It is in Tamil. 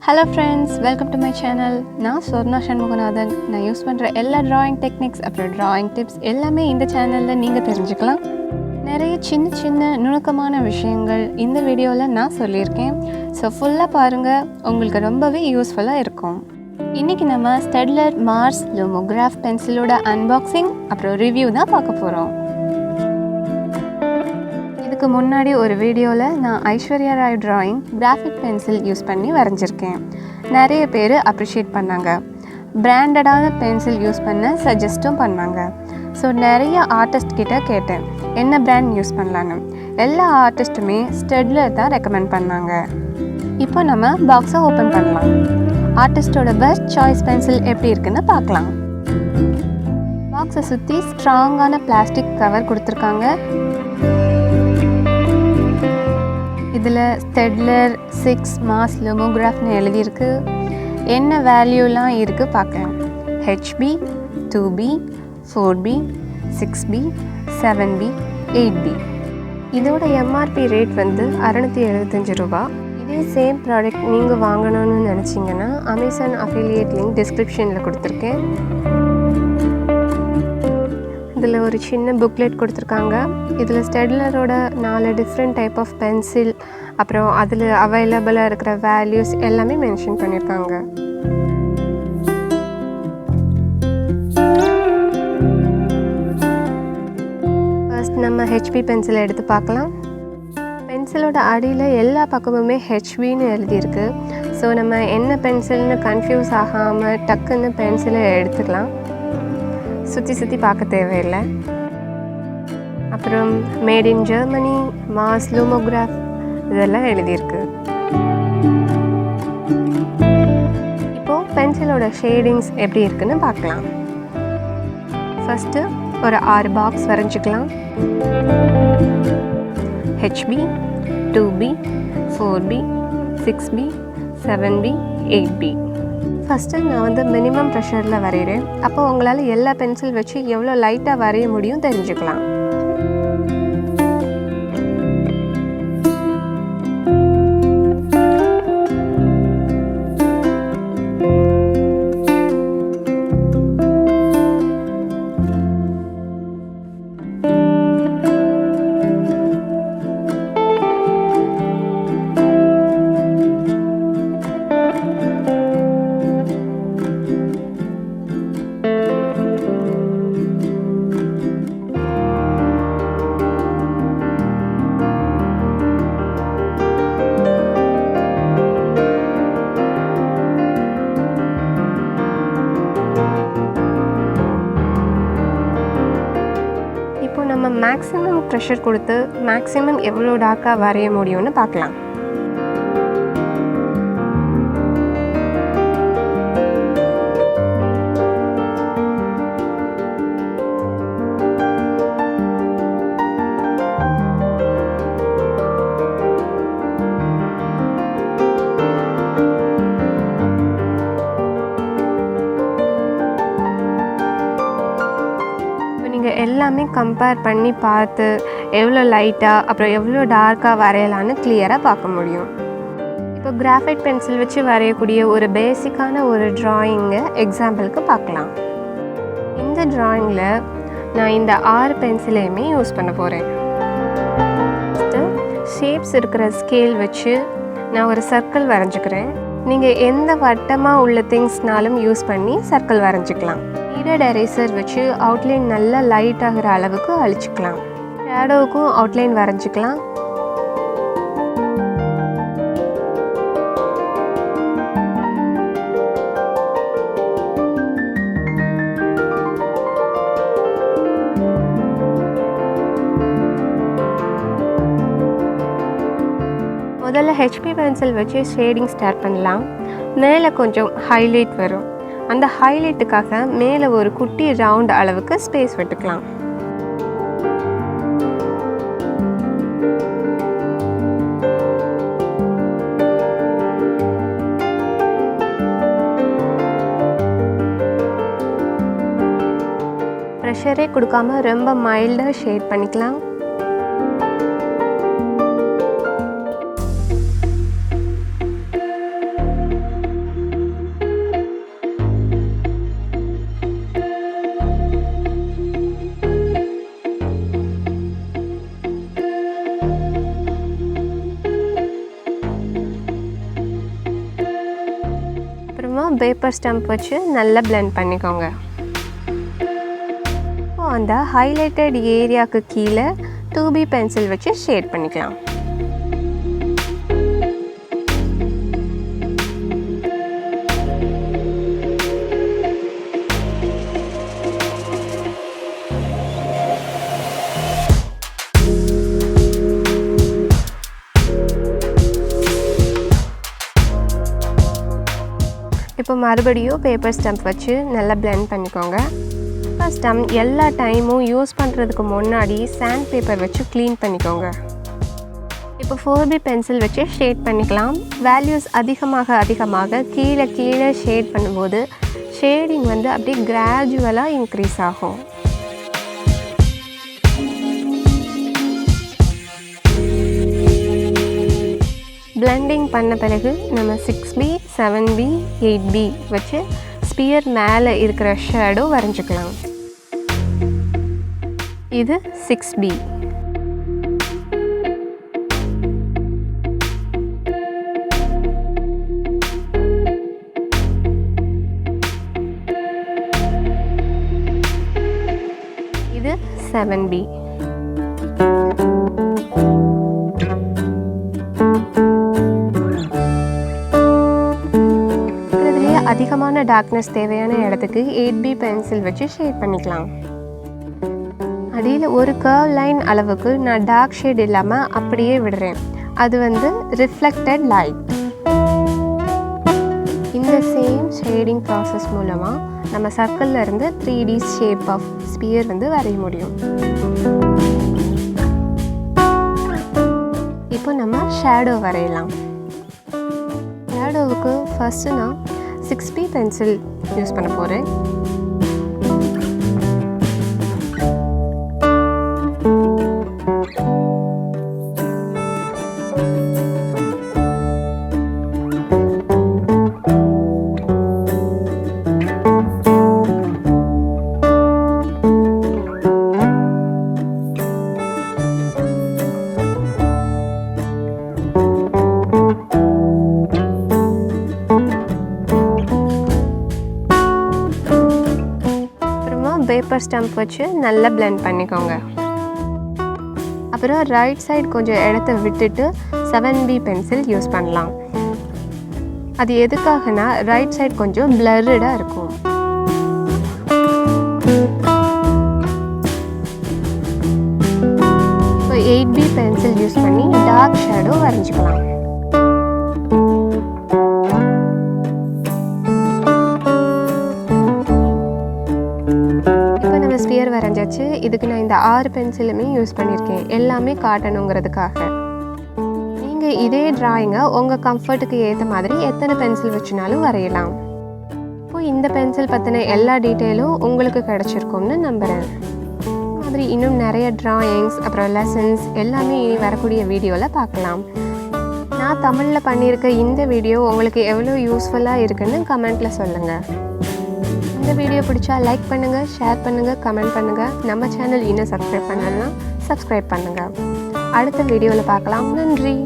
Hello friends, welcome to my channel. நான் sornaart நான் யூஸ் பண்ணுற எல்லா drawing techniques அப்புறம் drawing tips எல்லாமே இந்த சேனலில் நீங்கள் தெரிஞ்சுக்கலாம். நிறைய சின்ன சின்ன நுணுக்கமான விஷயங்கள் இந்த வீடியோவில் நான் சொல்லியிருக்கேன். ஸோ ஃபுல்லாக பாருங்கள், உங்களுக்கு ரொம்பவே யூஸ்ஃபுல்லாக இருக்கும். இன்றைக்கி நம்ம ஸ்டெட்லர் மார்ஸ் லோமோகிராஃப் பென்சிலோட அன்பாக்சிங் அப்புறம் ரிவ்யூ தான் பார்க்க போகிறோம். இதுக்கு முன்னாடி ஒரு வீடியோவில் நான் Aishwarya Rai drawing graphite pencil use பண்ணி வரைஞ்சிருக்கேன். நிறைய பேர் அப்ரிஷியேட் பண்ணாங்க. பிராண்டடான பென்சில் யூஸ் பண்ண சஜஸ்ட்டும் பண்ணாங்க. ஸோ நிறைய ஆர்டிஸ்ட் கிட்ட கேட்டேன் என்ன பிராண்ட் யூஸ் பண்ணலான்னு. எல்லா ஆர்டிஸ்ட்டுமே ஸ்டெட்லர் தான் ரெக்கமெண்ட் பண்ணாங்க. இப்போ நம்ம பாக்ஸை ஓப்பன் பண்ணலாம். ஆர்டிஸ்டோட பெஸ்ட் சாய்ஸ் பென்சில் எப்படி இருக்குன்னு பார்க்கலாம். பாக்ஸை சுற்றி ஸ்ட்ராங்கான பிளாஸ்டிக் கவர் கொடுத்துருக்காங்க. இதில் ஸ்டெட்லர் 6 மாஸ் லோமோகிராஃப்னு எழுதியிருக்கு. என்ன வேல்யூலாம் இருக்குது பார்க்கலாம். HB, 2B, 4B, 6B, 7B, 8B. இதோட MRP ரேட் வந்து 675 ரூபா. இதே சேம் ப்ராடக்ட் நீங்கள் வாங்கணும்னு நினச்சிங்கன்னா அமேசான் அஃபிலியேட் லிங்க் டிஸ்கிரிப்ஷனில் கொடுத்துருக்கேன். இதில் ஒரு சின்ன புக்லெட் கொடுத்துருக்காங்க. இதில் ஸ்டெட்லரோட 4 டிஃப்ரெண்ட் டைப் ஆஃப் பென்சில் அப்புறம் அதில் அவைலபிளாக இருக்கிற வேல்யூஸ் எல்லாமே மென்ஷன் பண்ணியிருக்காங்க. ஃபர்ஸ்ட் நம்ம HB பென்சிலை எடுத்து பார்க்கலாம். பென்சிலோட அடியில் எல்லா பக்கமுமே HBன்னு எழுதியிருக்கு. ஸோ நம்ம என்ன பென்சில்னு கன்ஃபியூஸ் ஆகாமல் டக்குன்னு பென்சிலை எடுத்துக்கலாம். சுற்றி சுற்றி பார்க்க தேவையில்லை. அப்புறம் மேட் இன் ஜெர்மனி, மாஸ் லோமோகிராஃப் இதெல்லாம் எழுதியிருக்கு. இப்போது பென்சிலோட ஷேடிங்ஸ் எப்படி இருக்குன்னு பார்க்கலாம். ஃபஸ்ட்டு ஒரு 6 box வரைஞ்சிக்கலாம். HB, 2B, 4B, 6B, 7B, 8B. First நான் வந்து மினிமம் ப்ரெஷரில் வரைகிறேன். அப்போ உங்களால் எல்லா பென்சில் வச்சு எவ்வளோ லைட்டாக வரைய முடியும் தெரிஞ்சுக்கலாம். நம்ம மேக்ஸிமம் ப்ரெஷர் கொடுத்து மேக்ஸிமம் எவ்வளோ டார்க்காக வரைய முடியும்னு பார்க்கலாம். எல்லாமே கம்பேர் பண்ணி பார்த்து எவ்வளோ லைட்டாக அப்புறம் எவ்வளோ டார்க்காக வரையலான்னு கிளியராக பார்க்க முடியும். இப்போ கிராஃபைட் பென்சில் வச்சு வரையக்கூடிய ஒரு பேசிக்கான ஒரு ட்ராயிங்கை எக்ஸாம்பிளுக்கு பார்க்கலாம். இந்த ட்ராயிங்கில் நான் இந்த 6 பென்சிலையுமே யூஸ் பண்ண போகிறேன். ஃபஸ்ட்டு ஷேப்ஸ் இருக்கிற ஸ்கேல் வச்சு நான் ஒரு சர்க்கிள் வரைஞ்சிக்கிறேன். நீங்கள் எந்த வட்டமாக உள்ள திங்ஸ்னாலும் யூஸ் பண்ணி சர்க்கிள் வரைஞ்சிக்கலாம். நீடட் எரேசர் வச்சு அவுட்லைன் நல்லா லைட் ஆகிற அளவுக்கு அழிச்சிக்கலாம். ஷேடோவுக்கும் அவுட்லைன் வரைஞ்சிக்கலாம். முதல்ல HB பென்சில் வச்சு ஷேடிங் ஸ்டார்ட் பண்ணலாம். மேலே கொஞ்சம் ஹைலைட் வரும். அந்த ஹைலைட்டுக்காக மேலே ஒரு குட்டி ரவுண்ட் அளவுக்கு ஸ்பேஸ் விட்டுக்கலாம். ப்ரெஷரே கொடுக்காம ரொம்ப மைல்டாக ஷேட் பண்ணிக்கலாம். பேப்பர் ஸ்டம்ப் வச்சு நல்லா blend பண்ணிக்கோங்க. இப்போ அந்த ஹைலைட்டட் ஏரியாவுக்கு கீழே 2B பென்சில் வச்சு ஷேட் பண்ணிக்கலாம். இப்போ மறுபடியும் பேப்பர் ஸ்டம்ப் வச்சு நல்லா blend பண்ணிக்கோங்க. பேப்பர் ஸ்டம்ப் எல்லா டைமும் யூஸ் பண்ணுறதுக்கு முன்னாடி சாண்ட் பேப்பர் வச்சு க்ளீன் பண்ணிக்கோங்க. இப்போ 4B பென்சில் வச்சு ஷேட் பண்ணிக்கலாம். வேல்யூஸ் அதிகமாக கீழே ஷேட் பண்ணும்போது ஷேடிங் வந்து அப்படியே கிராஜுவலாக இன்க்ரீஸ் ஆகும். பிளெண்டிங் பண்ண பிறகு நம்ம 6B, 7B, 8B வச்சு ஸ்பியர் மேலே இருக்கிற ஷேடோ வரைஞ்சிக்கலாம். இது 6B. இது 7B. அதிகமான டார்க்னஸ் தேவையான இடத்துக்கு 8B பென்சில் வச்சு ஷேட் பண்ணிக்கலாம். அடியில் ஒரு கர்வ் லைன் அளவுக்கு நான் டார்க் ஷேட் இல்லாமல் அப்படியே விடுறேன். அது வந்து ரிஃப்ளெக்டட் லைட். இந்த சேம் ஷேடிங் ப்ராசஸ் மூலமாக நம்ம சர்க்கிளில் இருந்து 3D ஷேப் ஆஃப் ஸ்பியர் வந்து வரைய முடியும். இப்போ நம்ம ஷேடோ வரையலாம். ஷேடோவுக்கு ஃபஸ்ட்டு நான் 6B பென்சில் யூஸ் பண்ண போகிறேன். பேப்பர் ஸ்டம்ப் வச்சு நல்லா blend பண்ணிக்கோங்க. அப்புறம் ரைட் சைடு கொஞ்சம் இடத்த விட்டுட்டு 7B பென்சில் யூஸ் பண்ணலாம். அது எதுக்காகனா ரைட் சைடு கொஞ்சம் பிளர்டாக இருக்கும். இப்போ 8B பென்சில் யூஸ் பண்ணி டார்க் ஷேடோ வரைஞ்சிக்கலாம். ஸ்பியர் வரைஞ்சாச்சு. இதுக்கு நான் இந்த 6 பென்சிலுமே யூஸ் பண்ணியிருக்கேன், எல்லாமே காட்டணுங்கிறதுக்காக. நீங்கள் இதே ட்ராயிங்கை உங்கள் கம்ஃபர்ட்டுக்கு ஏற்ற மாதிரி எத்தனை பென்சில் வச்சுனாலும் வரையலாம். இப்போது இந்த பென்சில் பற்றின எல்லா டீட்டெயிலும் உங்களுக்கு கிடச்சிருக்கும்னு நம்புகிறேன். மாதிரி இன்னும் நிறைய ட்ராயிங்ஸ் அப்புறம் லெசன்ஸ் எல்லாமே இனி வரக்கூடிய வீடியோவில் பார்க்கலாம். நான் தமிழில் பண்ணியிருக்க இந்த வீடியோ உங்களுக்கு எவ்வளோ யூஸ்ஃபுல்லாக இருக்குன்னு கமெண்ட்டில் சொல்லுங்கள். இந்த வீடியோ பிடிச்சா லைக் பண்ணுங்கள், ஷேர் பண்ணுங்கள், கமெண்ட் பண்ணுங்கள். நம்ம சேனல் இன்னும் சப்ஸ்கிரைப் பண்ணலன்னா சப்ஸ்கிரைப் பண்ணுங்கள். அடுத்த வீடியோவில் பார்க்கலாம். நன்றி.